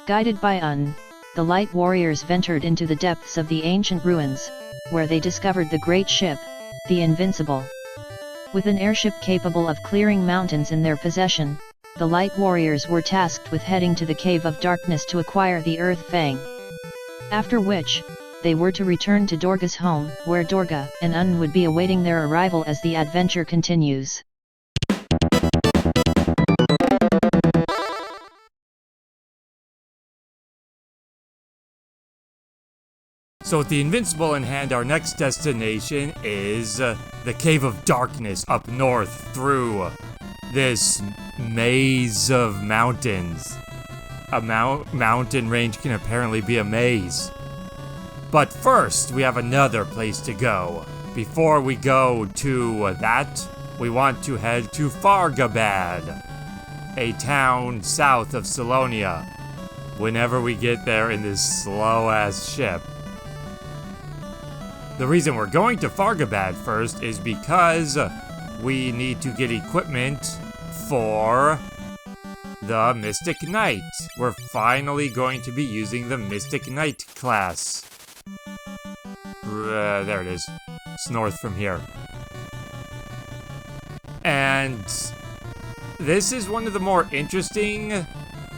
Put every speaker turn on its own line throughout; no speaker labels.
Guided by the light warriors ventured into the depths of the ancient ruins, where they discovered the great ship, the Invincible. With an airship capable of clearing mountains in their possession, the light warriors were tasked with heading to the Cave of Darkness to acquire the Earth Fang. After which, they were to return to Dorga's home, where Dorga and would be awaiting their arrival as the adventure continues.
So with the Invincible in hand, our next destination is the Cave of Darkness up north through this maze of mountains. A mountain range can apparently be a maze. But first, we have another place to go. Before we go to that, we want to head to Fargabad, a town south of Salonia, whenever we get there in this slow-ass ship. The reason we're going to Fargabad first is because we need to get equipment for the Mystic Knight. We're finally going to be using the Mystic Knight class. There it is. It's north from here. And this is one of the more interesting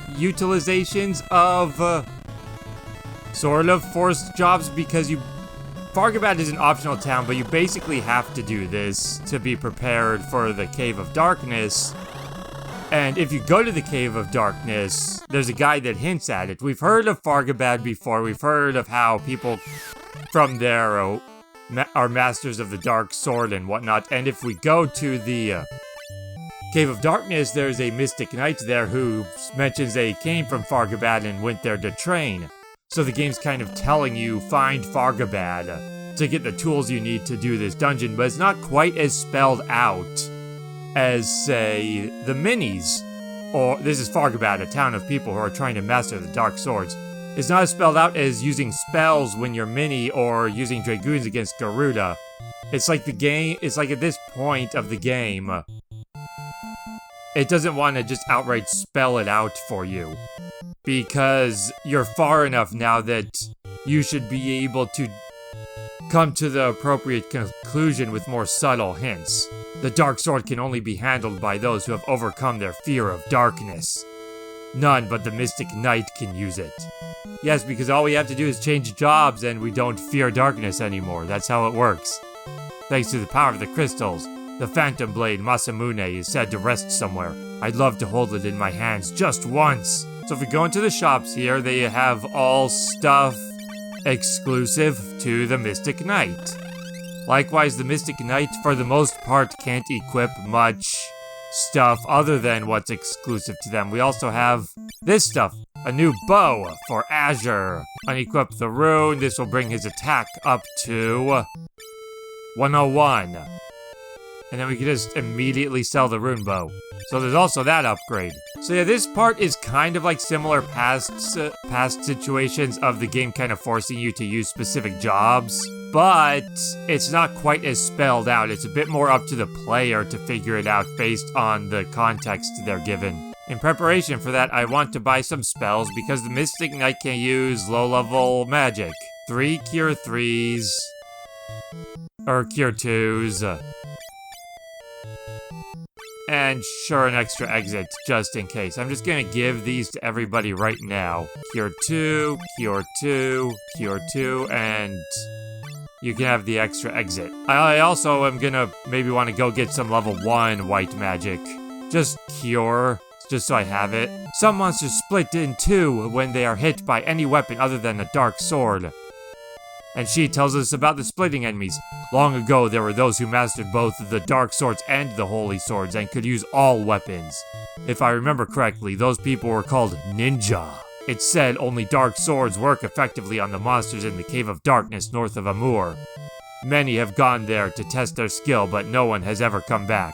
utilizations of sort of forced jobs, because Fargabad is an optional town, but you basically have to do this to be prepared for the Cave of Darkness. And if you go to the Cave of Darkness, there's a guide that hints at it. We've heard of Fargabad before. We've heard of how people from there are masters of the Dark Sword and whatnot. And if we go to the Cave of Darkness, there's a Mystic Knight there who mentions they came from Fargabad and went there to train. So the game's kind of telling you, find Fargabad to get the tools you need to do this dungeon, but it's not quite as spelled out as, say, the minis. Or, this is Fargabad, a town of people who are trying to master the Dark Swords. It's not as spelled out as using spells when you're mini or using Dragoons against Garuda. It's like at this point of the game, it doesn't want to just outright spell it out for you, because you're far enough now that you should be able to come to the appropriate conclusion with more subtle hints. The Dark Sword can only be handled by those who have overcome their fear of darkness. None but the Mystic Knight can use it. Yes, because all we have to do is change jobs and we don't fear darkness anymore. That's how it works. Thanks to the power of the crystals, the Phantom Blade Masamune is said to rest somewhere. I'd love to hold it in my hands just once. So if we go into the shops here, they have all stuff exclusive to the Mystic Knight. Likewise, the Mystic Knight, for the most part, can't equip much stuff other than what's exclusive to them. We also have this stuff, a new bow for Azure. Unequip the rune, this will bring his attack up to 101. And then we can just immediately sell the rune bow. So there's also that upgrade. So yeah, this part is kind of like similar past situations of the game kind of forcing you to use specific jobs, but it's not quite as spelled out. It's a bit more up to the player to figure it out based on the context they're given. In preparation for that, I want to buy some spells because the Mystic Knight can use low-level magic. 3 Cure 3s, or Cure 2s. And sure, an extra exit, just in case. I'm just gonna give these to everybody right now. Cure 2, Cure 2, Cure 2, and you can have the extra exit. I also am gonna maybe want to go get some level 1 white magic. Just Cure, just so I have it. Some monsters split in two when they are hit by any weapon other than a dark sword. And she tells us about the splitting enemies. Long ago, there were those who mastered both the dark swords and the holy swords and could use all weapons. If I remember correctly, those people were called ninja. It's said only dark swords work effectively on the monsters in the Cave of Darkness north of Amur. Many have gone there to test their skill, but no one has ever come back.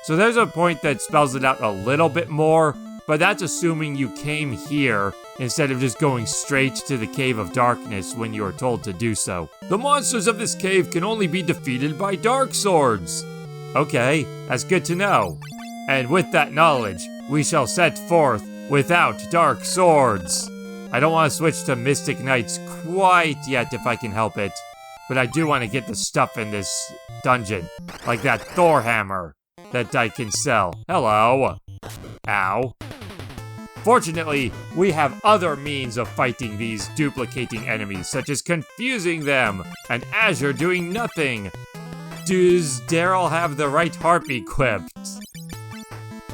So there's a point that spells it out a little bit more, but that's assuming you came here instead of just going straight to the Cave of Darkness when you are told to do so. The monsters of this cave can only be defeated by dark swords. Okay, that's good to know. And with that knowledge, we shall set forth without dark swords. I don't want to switch to Mystic Knights quite yet if I can help it. But I do want to get the stuff in this dungeon. Like that Thor hammer that I can sell. Hello. Ow. Fortunately, we have other means of fighting these duplicating enemies, such as confusing them, and Azure doing nothing. Does Daryl have the right harp equipped?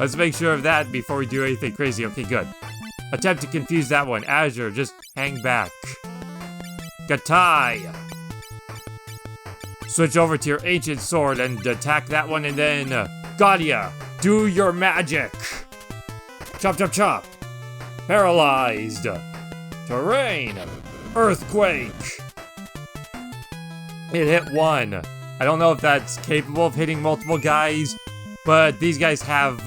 Let's make sure of that before we do anything crazy. Okay, good. Attempt to confuse that one. Azure, just hang back. Gatai. Switch over to your ancient sword and attack that one, and then Gadia, do your magic. Chop, chop, chop. Paralyzed. Terrain. Earthquake. It hit one. I don't know if that's capable of hitting multiple guys, but these guys have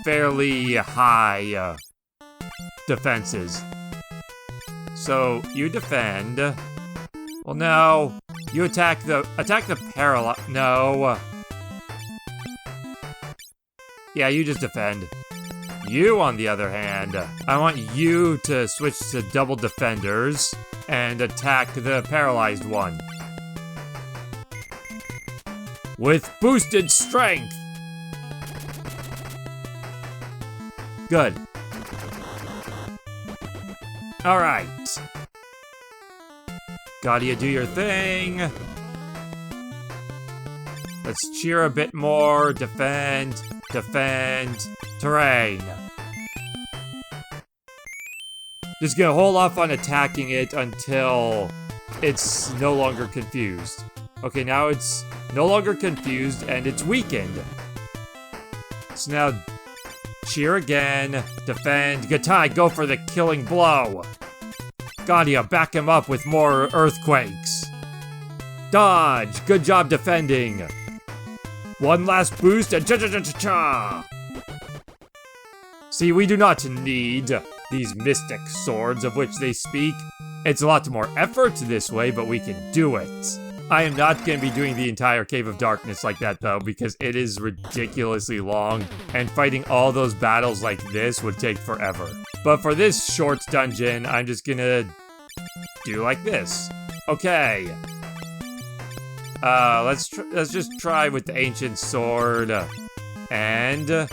fairly high defenses. So you defend. Well, no. You attack the paralyze. No. Yeah, you just defend. You, on the other hand, I want you to switch to double defenders and attack the paralyzed one. With boosted strength! Good. Alright. Gadia, do your thing. Let's cheer a bit more. Defend. Defend. Terrain. Just gonna hold off on attacking it until it's no longer confused. Okay, now it's no longer confused and it's weakened. So now, cheer again. Defend. Gatai, go for the killing blow. Gadia, back him up with more earthquakes. Dodge. Good job defending. One last boost and cha-cha-cha-cha-cha. See, we do not need these mystic swords of which they speak. It's a lot more effort this way, but we can do it. I am not going to be doing the entire Cave of Darkness like that, though, because it is ridiculously long, and fighting all those battles like this would take forever. But for this short dungeon, I'm just gonna do like this. Okay. Let's just try with the ancient sword, and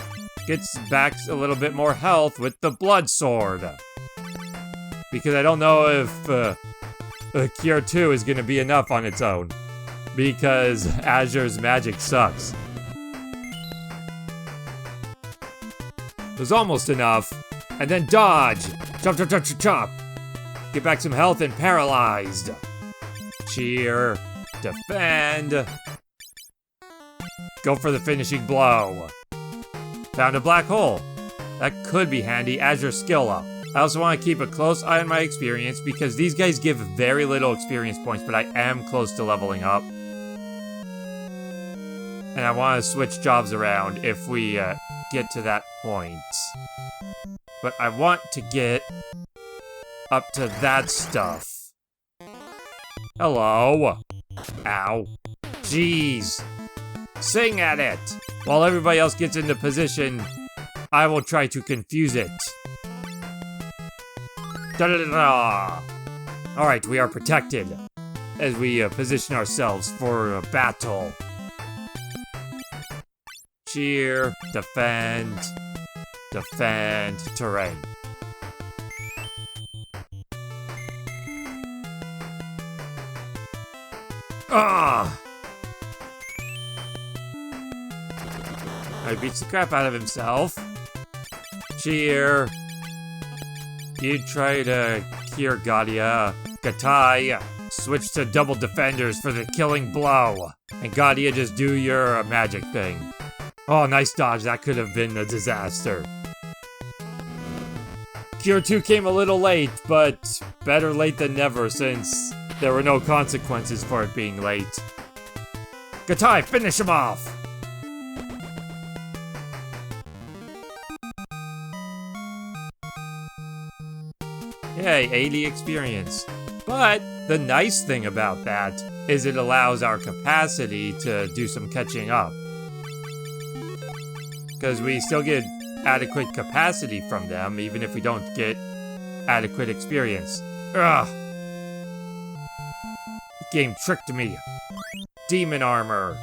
gets back a little bit more health with the blood sword. Because I don't know if Cure 2 is gonna be enough on its own. Because Azure's magic sucks. It was almost enough. And then dodge! Chop, chop, chop, chop, chop! Get back some health and paralyzed. Cheer. Defend. Go for the finishing blow. Found a black hole. That could be handy as your skill up. I also want to keep a close eye on my experience because these guys give very little experience points, but I am close to leveling up. And I want to switch jobs around if we get to that point. But I want to get up to that stuff. Hello. Ow. Jeez. Sing at it. While everybody else gets into position, I will try to confuse it. Da-da-da-da. Alright, we are protected as we position ourselves for a battle. Cheer, defend, defend, terrain. Ah! He beats the crap out of himself. Cheer. You try to cure Gadia. Gatai, switch to double defenders for the killing blow. And Gadia, just do your magic thing. Oh, nice dodge. That could have been a disaster. Cure 2 came a little late, but better late than never since there were no consequences for it being late. Gatai, finish him off! Yay, 80 experience. But the nice thing about that is it allows our capacity to do some catching up. Because we still get adequate capacity from them, even if we don't get adequate experience. Ugh! The game tricked me. Demon armor.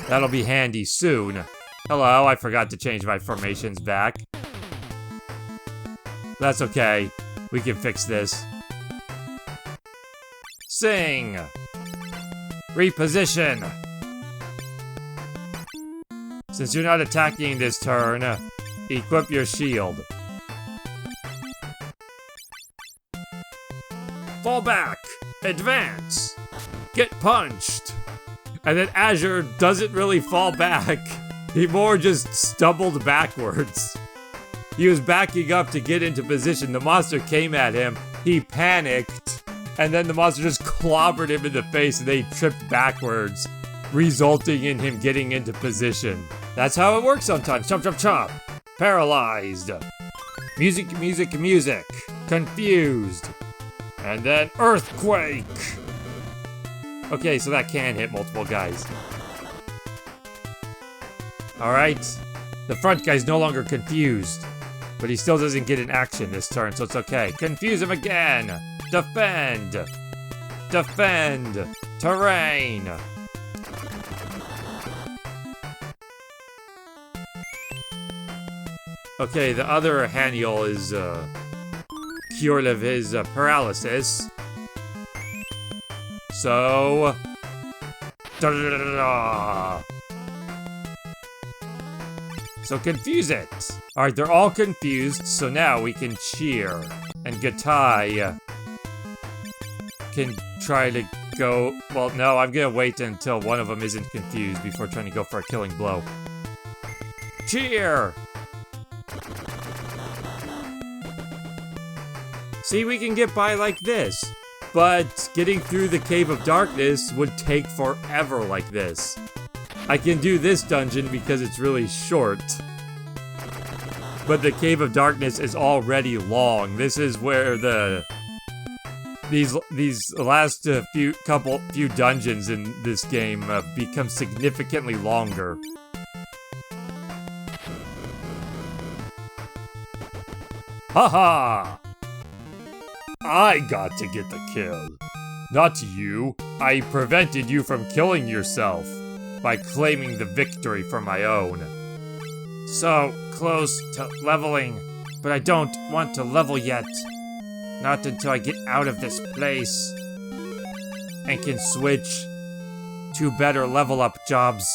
That'll be handy soon. Hello, I forgot to change my formations back. That's okay. We can fix this. Sing! Reposition! Since you're not attacking this turn, equip your shield. Fall back! Advance! Get punched! And then Azure doesn't really fall back. He more just stumbled backwards. He was backing up to get into position. The monster came at him. He panicked. And then the monster just clobbered him in the face and they tripped backwards, resulting in him getting into position. That's how it works sometimes. Chomp, chomp, chomp. Paralyzed. Music, music, music. Confused. And then earthquake. Okay, so that can hit multiple guys. Alright. The front guy's no longer confused. But he still doesn't get an action this turn, so it's okay. Confuse him again. Defend. Defend. Terrain. Okay, the other Haniel is cured of his paralysis. So... So confuse it! Alright, they're all confused, so now we can cheer. And Gatai can try to go... Well, no, I'm gonna wait until one of them isn't confused before trying to go for a killing blow. Cheer! See, we can get by like this. But getting through the Cave of Darkness would take forever like this. I can do this dungeon because it's really short. But the Cave of Darkness is already long. This is where these last few dungeons in this game become significantly longer. Haha! I got to get the kill. Not you. I prevented you from killing yourself by claiming the victory for my own. So close to leveling, but I don't want to level yet. Not until I get out of this place and can switch to better level up jobs.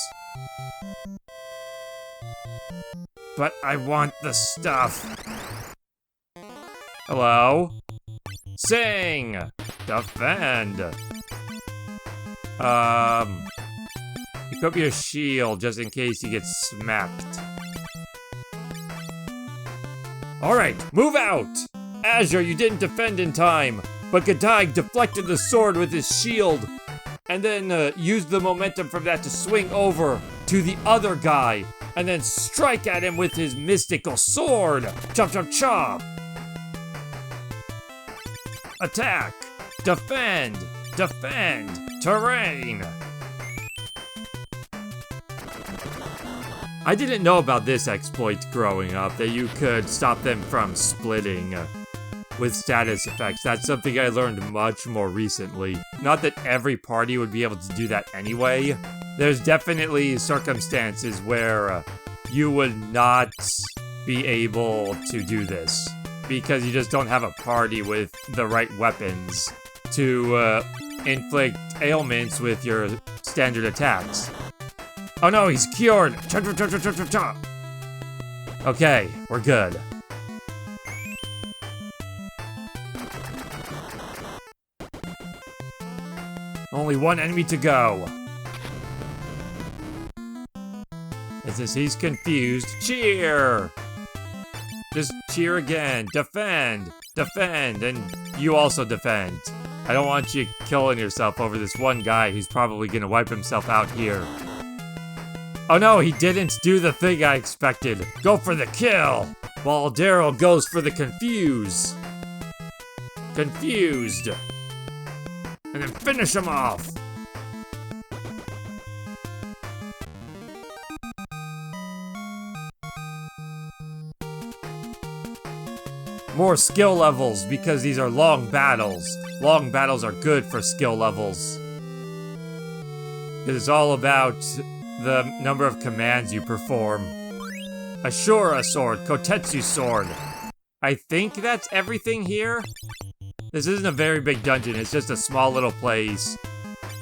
But I want the stuff. Hello? Sing! Defend! Equip your shield just in case you get smacked. Alright, move out! Azure, you didn't defend in time, but Gadai deflected the sword with his shield, and then used the momentum from that to swing over to the other guy, and then strike at him with his mystical sword! Chop, chop, chop! Attack! Defend! Defend! Terrain! I didn't know about this exploit growing up, that you could stop them from splitting with status effects. That's something I learned much more recently. Not that every party would be able to do that anyway. There's definitely circumstances where you would not be able to do this, because you just don't have a party with the right weapons to inflict ailments with your standard attacks. Oh no, he's cured! Okay, we're good. Only one enemy to go. It says he's confused. Cheer! Just cheer again. Defend! Defend! And you also defend. I don't want you killing yourself over this one guy who's probably gonna wipe himself out here. Oh no, he didn't do the thing I expected. Go for the kill! While Daryl goes for the confuse. Confused. And then finish him off! more skill levels because these are long battles. Long battles are good for skill levels. Because it's all about the number of commands you perform. Ashura sword, Kotetsu sword. I think that's everything here. This isn't a very big dungeon, it's just a small little place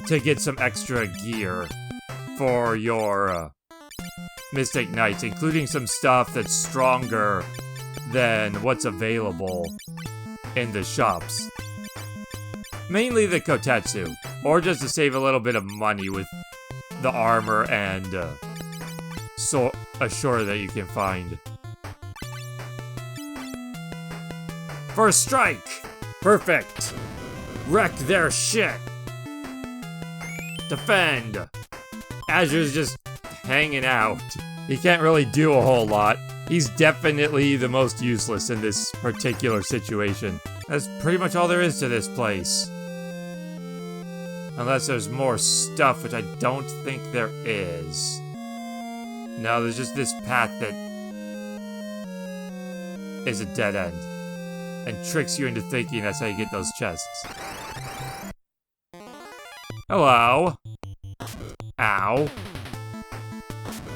to get some extra gear for your Mystic Knights, including some stuff that's stronger than what's available in the shops. Mainly the Kotetsu, or just to save a little bit of money with the armor and Ashura that you can find. First strike! Perfect! Wreck their shit! Defend! Azure's just hanging out. He can't really do a whole lot. He's definitely the most useless in this particular situation. That's pretty much all there is to this place. Unless there's more stuff, which I don't think there is. No, there's just this path that is a dead end. And tricks you into thinking that's how you get those chests. Hello. Ow.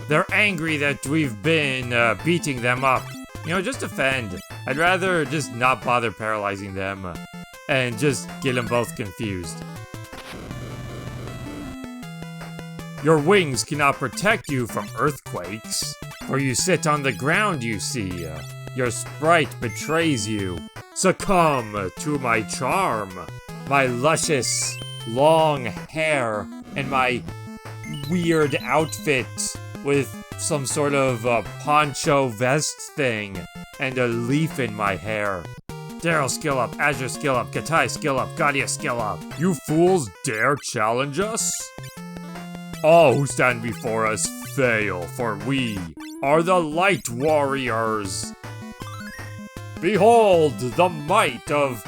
They're angry that we've been beating them up. You know, just defend. I'd rather just not bother paralyzing them and just get them both confused. Your wings cannot protect you from earthquakes, for you sit on the ground, you see. Your sprite betrays you. Succumb to my charm. My luscious, long hair and my weird outfit with some sort of poncho vest thing and a leaf in my hair. Daryl skill up, Azure skill up, Katai skill up, Gadia skill up. You fools dare challenge us? All who stand before us fail, for we are the Light Warriors. Behold the might of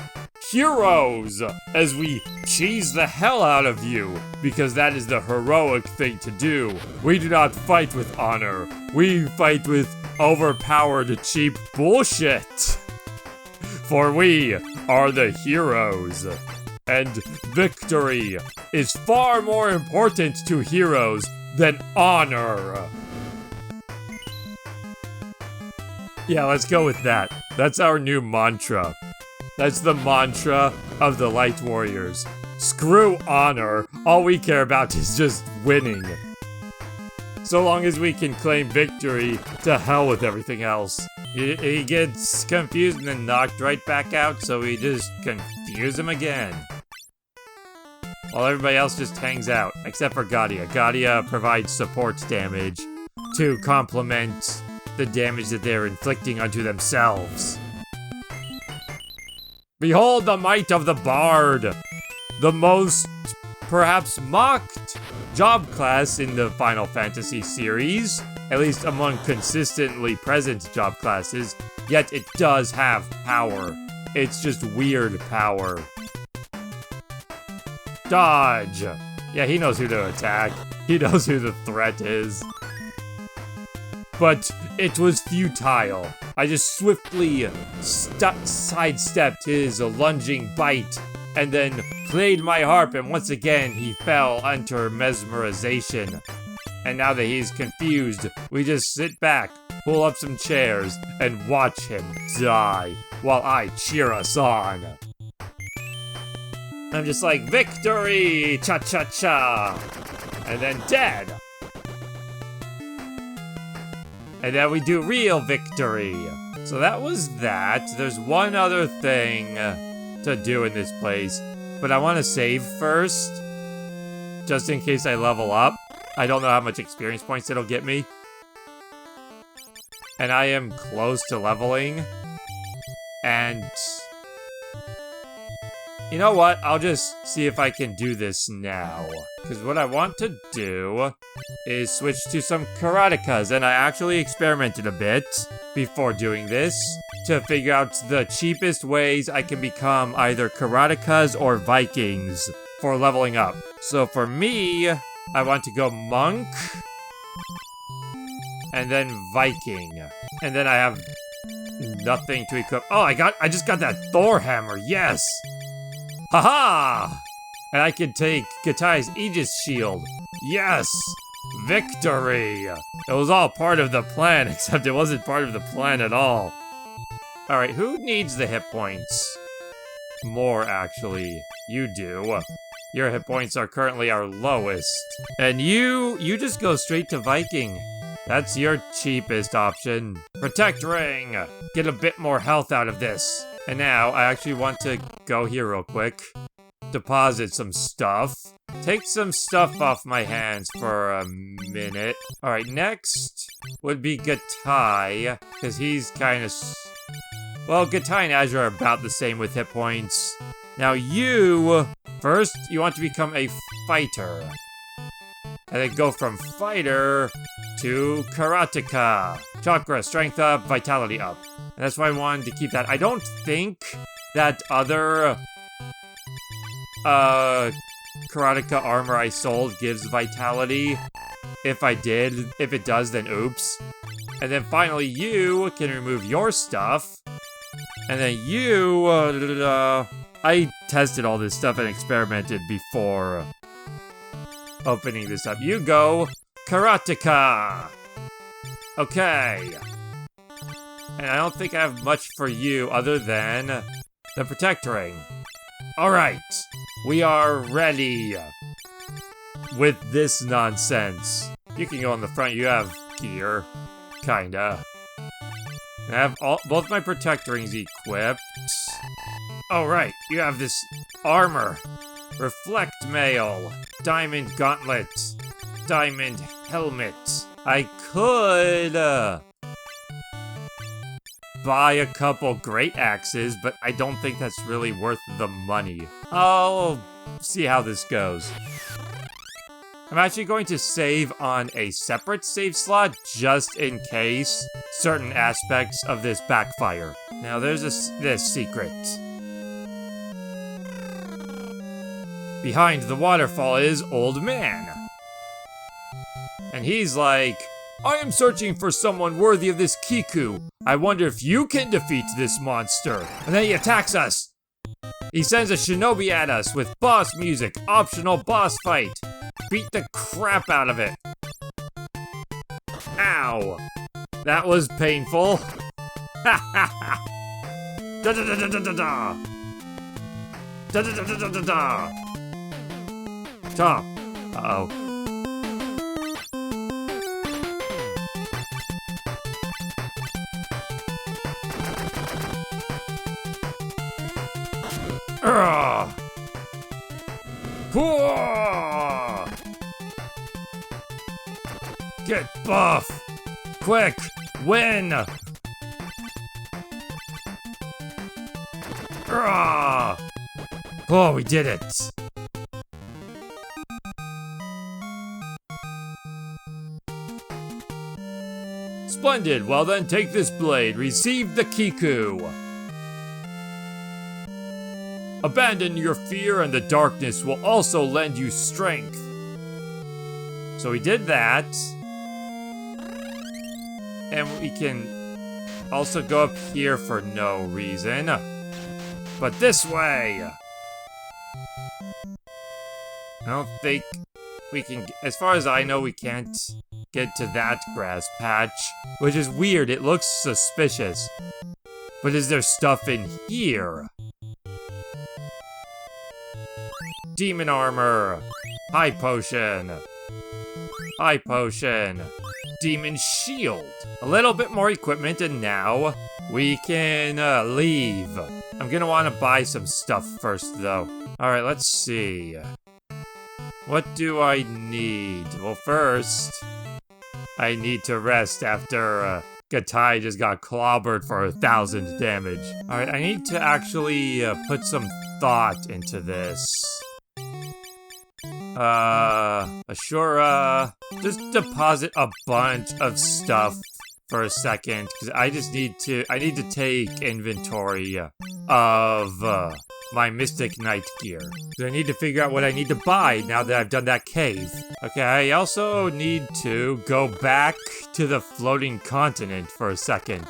heroes as we cheese the hell out of you, because that is the heroic thing to do. We do not fight with honor. We fight with overpowered, cheap bullshit. For we are the heroes. And victory is far more important to heroes than honor. Yeah, let's go with that. That's our new mantra. That's the mantra of the Light Warriors. Screw honor. All we care about is just winning. So long as we can claim victory, to hell with everything else. He gets confused and then knocked right back out, so we just confuse him again. While everybody else just hangs out, except for Gadia. Gadia provides support damage to complement the damage that they're inflicting onto themselves. Behold the might of the Bard! The most, perhaps mocked, job class in the Final Fantasy series, at least among consistently present job classes, yet it does have power. It's just weird power. Dodge! Yeah, he knows who to attack. He knows who the threat is. But it was futile. I just swiftly sidestepped his lunging bite and then played my harp, and once again he fell under mesmerization. And now that he's confused, we just sit back, pull up some chairs, and watch him die while I cheer us on. I'm just like, victory! Cha-cha-cha! And then dead! And then we do real victory. So that was that. There's one other thing to do in this place, but I want to save first, just in case I level up. I don't know how much experience points it'll get me. And I am close to leveling. And you know what? I'll just see if I can do this now. Because what I want to do is switch to some karatekas. And I actually experimented a bit before doing this to figure out the cheapest ways I can become either karatekas or Vikings for leveling up. So for me, I want to go monk and then Viking. And then I have nothing to equip. Oh, I just got that Thor hammer, yes! Haha! And I can take Gatai's Aegis shield. Yes! Victory! It was all part of the plan, except it wasn't part of the plan at all. Alright, who needs the hit points? More, actually. You do. Your hit points are currently our lowest. And you just go straight to Viking. That's your cheapest option. Protect Ring! Get a bit more health out of this. And now, I actually want to go here real quick. Deposit some stuff. Take some stuff off my hands for a minute. Alright, next would be Gatai, because he's kind of... Well, Gatai and Azure are about the same with hit points. Now you... First, you want to become a fighter. And then go from fighter to karateka. Chakra, strength up, vitality up. And that's why I wanted to keep that. I don't think that other... karateka armor I sold gives vitality. If it does, then oops. And then finally, you can remove your stuff. And then you, I tested all this stuff and experimented before opening this up. You go karateka. Okay. And I don't think I have much for you other than the protect ring. Alright. We are ready with this nonsense. You can go on the front. You have gear. Kinda. I have both my protect rings equipped. Oh, right. You have this armor. Reflect mail. Diamond gauntlet. Diamond helmet. I could buy a couple great axes, but I don't think that's really worth the money. I'll see how this goes. I'm actually going to save on a separate save slot just in case certain aspects of this backfire. Now there's this secret. Behind the waterfall is Old Man. And he's like, I am searching for someone worthy of this Kiku. I wonder if you can defeat this monster. And then he attacks us. He sends a shinobi at us with boss music, optional boss fight. Beat the crap out of it. Ow. That was painful. Ha ha ha. Da da da da da da da. Da da da da da da da. Top. Uh-oh. Get buff! Quick! Win! Oh, we did it! Splendid! Well then, take this blade. Receive the Kiku. Abandon your fear and the darkness will also lend you strength. So we did that. And we can also go up here for no reason. But this way! I don't think we can... As far as I know, we can't get to that grass patch. Which is weird, it looks suspicious. But is there stuff in here? Demon armor! High potion! High potion! Demon shield! A little bit more equipment and now we can leave. I'm gonna want to buy some stuff first though. Alright, let's see. What do I need? Well, first, I need to rest after Gatai just got clobbered for 1,000 damage. Alright, I need to actually put some thought into this. Ashura, just deposit a bunch of stuff for a second, because I need to take inventory of my Mystic Knight gear. So I need to figure out what I need to buy now that I've done that cave. Okay, I also need to go back to the floating continent for a second.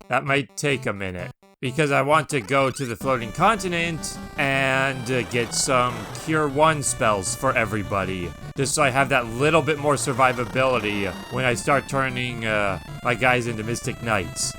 That might take a minute. Because I want to go to the floating continent and get some Cure 1 spells for everybody. Just so I have that little bit more survivability when I start turning my guys into Mystic Knights.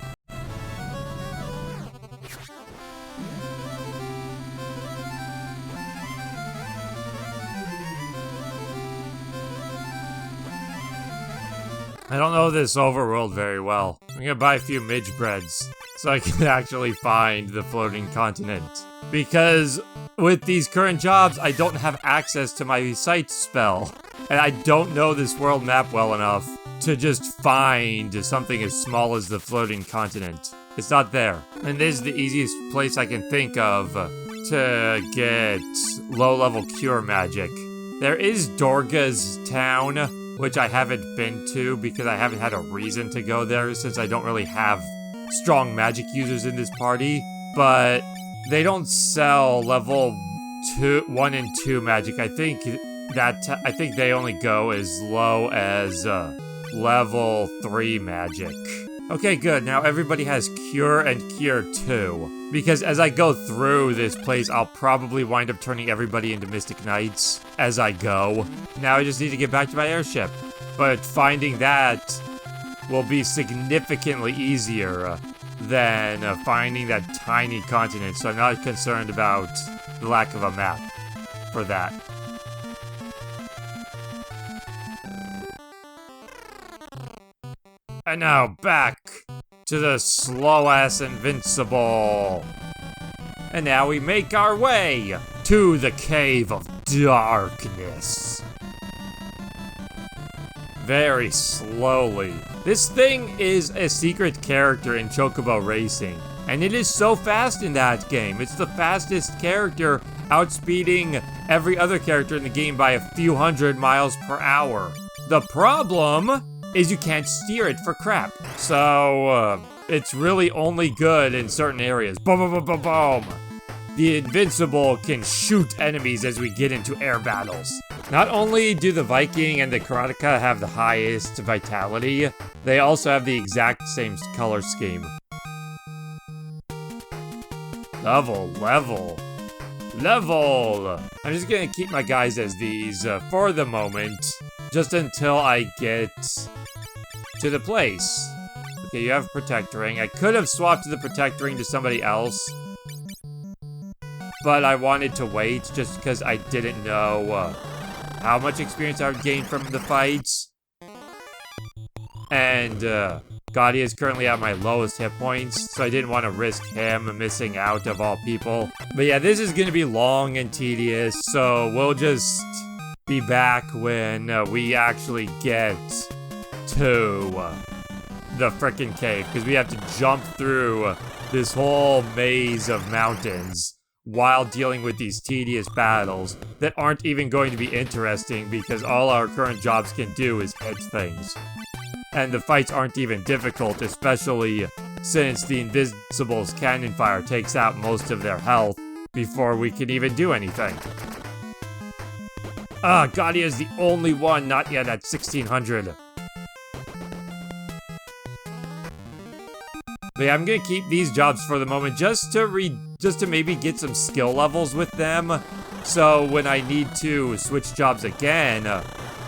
I don't know this overworld very well. I'm gonna buy a few midge breads so I can actually find the floating continent. Because with these current jobs, I don't have access to my sight spell. And I don't know this world map well enough to just find something as small as the floating continent. It's not there. And this is the easiest place I can think of to get low-level cure magic. There is Dorga's town, which I haven't been to because I haven't had a reason to go there since I don't really have strong magic users in this party. But they don't sell level 1 and 2 magic. I think they only go as low as level 3 magic. Okay, good. Now everybody has Cure and Cure 2. Because as I go through this place, I'll probably wind up turning everybody into Mystic Knights as I go. Now I just need to get back to my airship. But finding that will be significantly easier than finding that tiny continent. So I'm not concerned about the lack of a map for that. And now back to the slow-ass Invincible. And now we make our way to the Cave of Darkness. Very slowly. This thing is a secret character in Chocobo Racing. And it is so fast in that game. It's the fastest character, outspeeding every other character in the game by a few hundred miles per hour. The problem is you can't steer it for crap. So, it's really only good in certain areas. Boom, boom, boom, boom, boom. The Invincible can shoot enemies as we get into air battles. Not only do the Viking and the Karateka have the highest vitality, they also have the exact same color scheme. Level. I'm just gonna keep my guys as these for the moment, just until I get to the place. Okay, you have Protect Ring. I could have swapped the Protect Ring to somebody else, but I wanted to wait just because I didn't know how much experience I would gain from the fights. And Gotti is currently at my lowest hit points, so I didn't want to risk him missing out of all people. But yeah, this is going to be long and tedious, so we'll just be back when we actually get to the frickin' cave, because we have to jump through this whole maze of mountains while dealing with these tedious battles that aren't even going to be interesting because all our current jobs can do is hit things. And the fights aren't even difficult, especially since the Invincible's cannon fire takes out most of their health before we can even do anything. Gotti is the only one not yet at 1600. But yeah, I'm gonna keep these jobs for the moment just to maybe get some skill levels with them. So when I need to switch jobs again,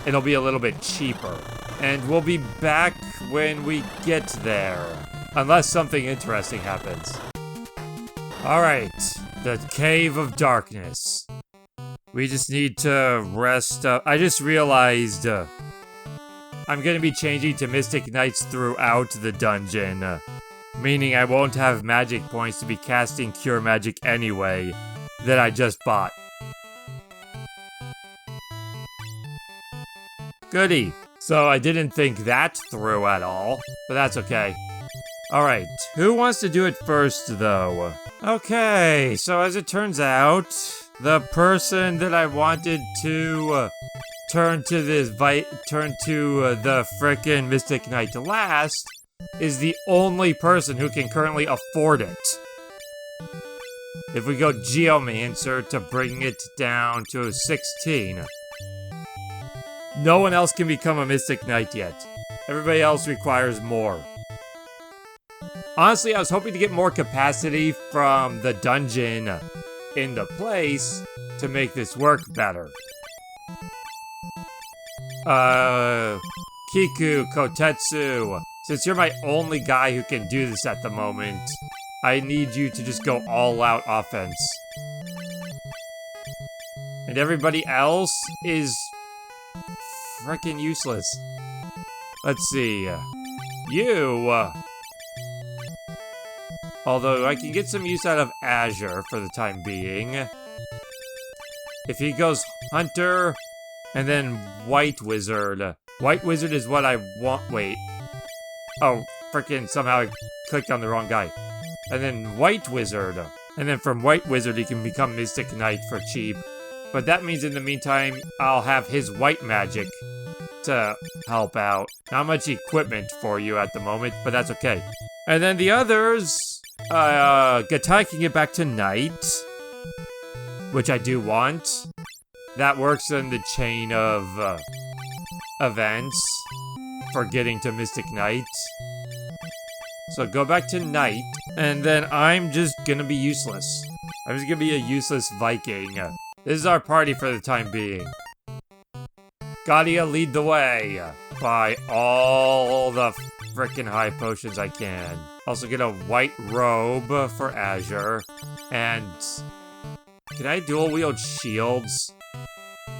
it'll be a little bit cheaper. And we'll be back when we get there. Unless something interesting happens. Alright, the Cave of Darkness. We just need to rest up. I just realized I'm gonna be changing to Mystic Knights throughout the dungeon. Meaning I won't have magic points to be casting Cure Magic anyway that I just bought. Goody. So I didn't think that through at all, but that's okay. Alright, who wants to do it first though? Okay, so as it turns out, the person that I wanted to turn to the frickin' Mystic Knight last is the only person who can currently afford it. if we go Geomancer to bring it down to 16. No one else can become a Mystic Knight yet. Everybody else requires more. Honestly, I was hoping to get more capacity from the dungeon in the place to make this work better. Kiku, Kotetsu, since you're my only guy who can do this at the moment, I need you to just go all-out offense. And everybody else is freaking useless. Let's see. You... although I can get some use out of Azure for the time being. If he goes Hunter, and then White Wizard. White Wizard is what I want. Wait. Oh, frickin' somehow I clicked on the wrong guy. And then White Wizard. And then from White Wizard he can become Mystic Knight for cheap. But that means in the meantime, I'll have his white magic to help out. Not much equipment for you at the moment, but that's okay. And then the others, Gatai can get back to Knight, which I do want. That works in the chain of events for getting to Mystic Knight. So go back to Knight, and then I'm just gonna be useless. I'm just gonna be a useless Viking. This is our party for the time being. Gadia, lead the way. Buy all the frickin' high potions I can. Also get a white robe for Azure. And can I dual wield shields?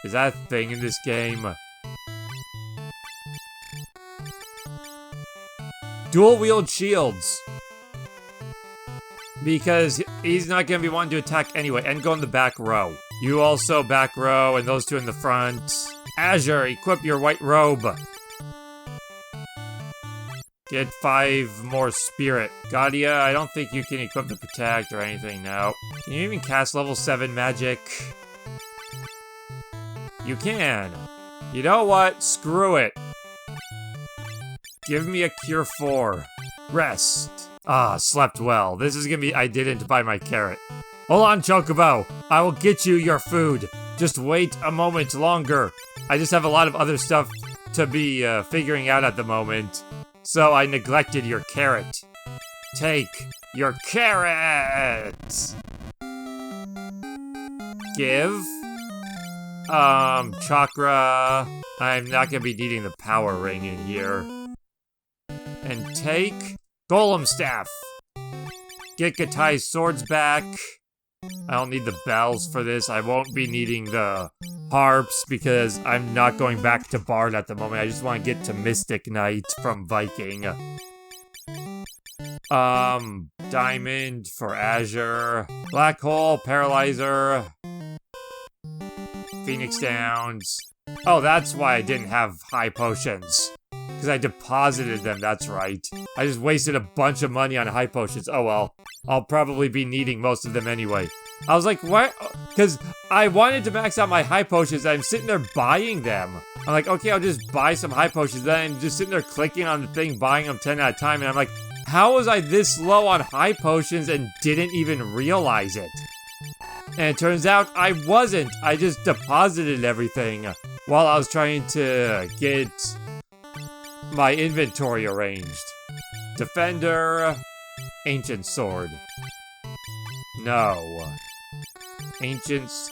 Is that a thing in this game? Dual wield shields. Because he's not going to be wanting to attack anyway. And go in the back row. You also back row, and those two in the front. Azure, equip your white robe. Get 5 more spirit. Gadia, I don't think you can equip the protect or anything now. Can you even cast level 7 magic? You can. You know what? Screw it. Give me a cure 4. Rest. Ah, slept well. This is gonna be I didn't buy my carrot. Hold on, Chocobo. I will get you your food. Just wait a moment longer. I just have a lot of other stuff to be figuring out at the moment. So I neglected your carrot. Take your carrot! Give. Chakra. I'm not gonna be needing the power ring in here. And take Golem Staff. Get Gatai's swords back. I don't need the bells for this. I won't be needing the harps because I'm not going back to Bard at the moment. I just want to get to Mystic Knight from Viking. Diamond for Azure. Black Hole, Paralyzer. Phoenix Downs. Oh, that's why I didn't have high potions. Because I deposited them, that's right. I just wasted a bunch of money on high potions. Oh well. I'll probably be needing most of them anyway. I was like, what? Because I wanted to max out my high potions. I'm sitting there buying them. I'm like, okay, I'll just buy some high potions. Then I'm just sitting there clicking on the thing, buying them 10 at a time. And I'm like, how was I this low on high potions and didn't even realize it? And it turns out I wasn't. I just deposited everything while I was trying to get my inventory arranged. Defender. Ancient Sword. No. Ancients.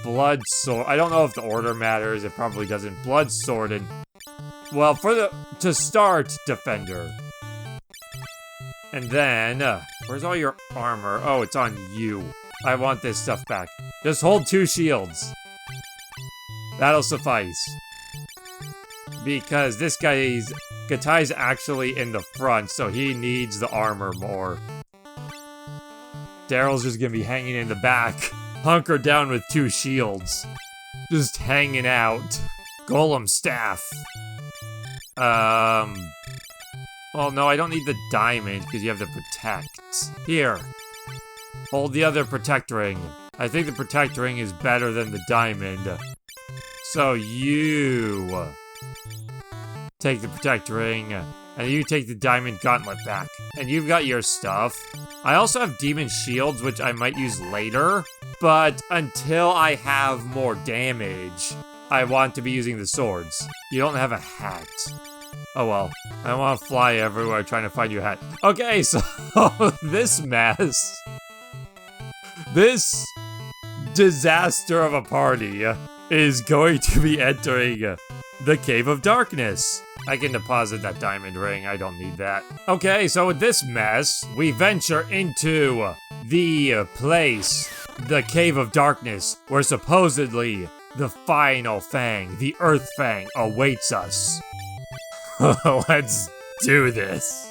Blood Sword. I don't know if the order matters. It probably doesn't. Blood Sword and... well, to start, Defender. And then... where's all your armor? Oh, it's on you. I want this stuff back. Just hold 2 shields. That'll suffice. Because this guy's... Gatai's actually in the front, so he needs the armor more. Daryl's just gonna be hanging in the back, hunkered down with 2 shields. Just hanging out. Golem Staff. Well, no, I don't need the diamond, because you have the protect. Here. Hold the other protect ring. I think the protect ring is better than the diamond. So you... take the protect ring, and you take the diamond gauntlet back. And you've got your stuff. I also have demon shields, which I might use later. But until I have more damage, I want to be using the swords. You don't have a hat. Oh well. I want to fly everywhere trying to find your hat. Okay, so this mess. This disaster of a party is going to be entering the Cave of Darkness. I can deposit that diamond ring, I don't need that. Okay, so with this mess, we venture into the place, the Cave of Darkness, where supposedly the final Fang, the Earth Fang, awaits us. Let's do this.